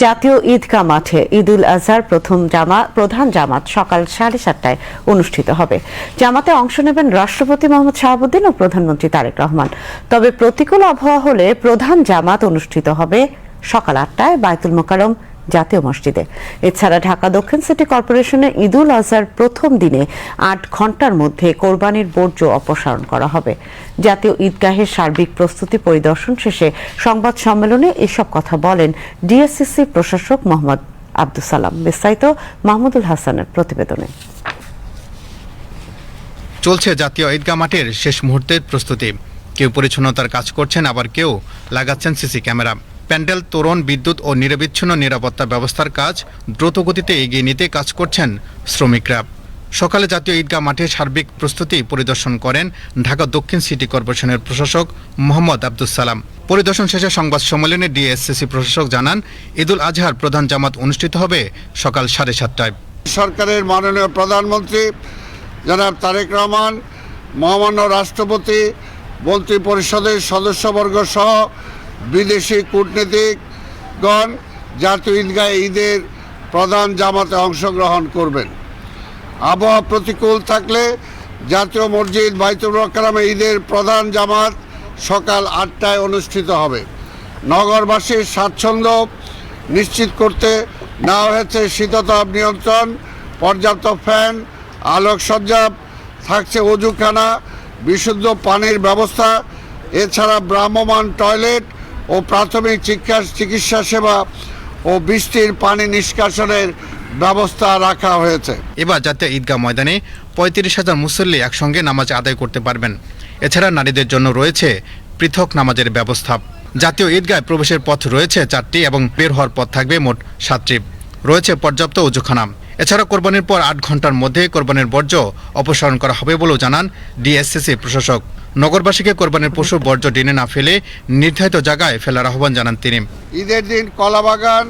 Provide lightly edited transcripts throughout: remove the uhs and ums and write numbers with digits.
জাতীয় ঈদগাহ মাঠে ঈদুল আজহার প্রধান জামাত সকাল 7:30টায় অনুষ্ঠিত হবে। জামাতে অংশ নেবেন রাষ্ট্রপতি মোহাম্মদ শাহাবুদ্দিন ও প্রধানমন্ত্রী তারেক রহমান। তবে প্রতিকূল আবহাওয়া হলে প্রধান জামাত অনুষ্ঠিত হবে সকাল 8টায় বায়তুল মোকাররম জাতীয় মসজিদে। এছাড়া ঢাকা দক্ষিণ সিটি কর্পোরেশনে ঈদুল আজহার প্রথম দিনে 8 ঘণ্টার মধ্যে কোরবানির বর্জ্য অপসারণ করা হবে। জাতীয় ঈদগাহের সার্বিক প্রস্তুতি পরিদর্শন শেষে সংবাদ সম্মেলনে এসব কথা বলেন ডিএসসিসি প্রশাসক মোহাম্মদ আব্দুস সালাম। বিস্তারিত মাহমুদুল হাসানের প্রতিবেদনে। চলছে জাতীয় ঈদগাহ মাঠের শেষ মুহূর্তের প্রস্তুতি। কেউ পরিচ্ছন্নতার কাজ করছেন, আবার কেউ লাগাচ্ছেন সিসি ক্যামেরা। প্যান্ডেল, তোরণ, বিদ্যুৎ ও নিরবিচ্ছিন্ন নিরাপত্তা ব্যবস্থার কাজ দ্রুত গতিতে এগিয়ে নিতে কাজ করছেন শ্রমিকরা। সকালে জাতীয় ঈদগাহ মাঠে সার্বিক প্রস্তুতি পরিদর্শন করেন ঢাকা দক্ষিণ সিটি কর্পোরেশনের প্রশাসক মোহাম্মদ আব্দুস সালাম। পরিদর্শন শেষে সংবাদ সম্মেলনে ডিএসসিসি প্রশাসক জানান, ঈদুল আজহার প্রধান জামাত অনুষ্ঠিত হবে সকাল 7:30টায়। সরকারের মাননীয় প্রধানমন্ত্রী জনাব তারেক রহমান, মহামান্য রাষ্ট্রপতি, মন্ত্রী পরিষদের সদস্যবর্গ সহ বিদেশি কূটনীতিকগণ জাতীয় ঈদগাহে ঈদের প্রধান জামাতে অংশগ্রহণ করবেন। আবহাওয়া প্রতিকূল থাকলে জাতীয় মসজিদ বায়তুল মোকাররমে ঈদের প্রধান জামাত সকাল 8টায় অনুষ্ঠিত হবে। নগরবাসীর স্বাচ্ছন্দ্য নিশ্চিত করতে নেওয়া হয়েছে শীততাপ নিয়ন্ত্রণ, পর্যাপ্ত ফ্যান, আলোকসজ্জা, থাকছে অজুখানা, বিশুদ্ধ পানির ব্যবস্থা, এছাড়া ভ্রাম্যমাণ টয়লেট ও প্রাথমিক চিকিৎসা সেবা ও বৃষ্টির পানি নিষ্কাশনের ব্যবস্থা রাখা হয়েছে। এবার জাতীয় ঈদগাহ ময়দানে 35,000 মুসল্লি একসঙ্গে নামাজ আদায় করতে পারবেন। এছাড়া নারীদের জন্য রয়েছে পৃথক নামাজের ব্যবস্থা। জাতীয় ঈদগাহে প্রবেশের পথ রয়েছে 4টি এবং বের হওয়ার পথ থাকবে মোট 7টি। রয়েছে পর্যাপ্ত অজুখানা। এছাড়া কোরবানির পর 8 ঘণ্টার মধ্যে কোরবানির বর্জ্য অপসারণ করা হবে বলেও জানান ডিএসসিসি প্রশাসক। নগরবাসীকে কোরবানির পশুর বর্জ্য ডিনে না ফেলে নির্ধারিত জায়গায় ফেলার আহ্বান জানান তিনি। ঈদের দিন কলাবাগান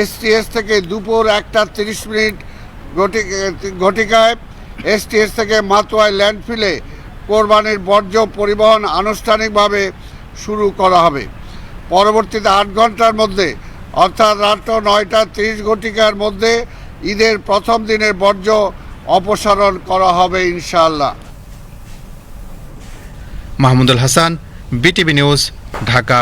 এসটিএস থেকে দুপুর 1:30 ঘটিকায়, এসটিএস থেকে মাতোয়ায় ল্যান্ডফিলে কোরবানির বর্জ্য পরিবহন আনুষ্ঠানিকভাবে শুরু করা হবে। পরবর্তীতে 8 ঘণ্টার মধ্যে অর্থাৎ রাত 9:30 মধ্যে ঈদের প্রথম দিনের বর্জ্য অপসারণ করা হবে ইনশাআল্লাহ। Mahmudul Hasan, BTV news, Dhaka.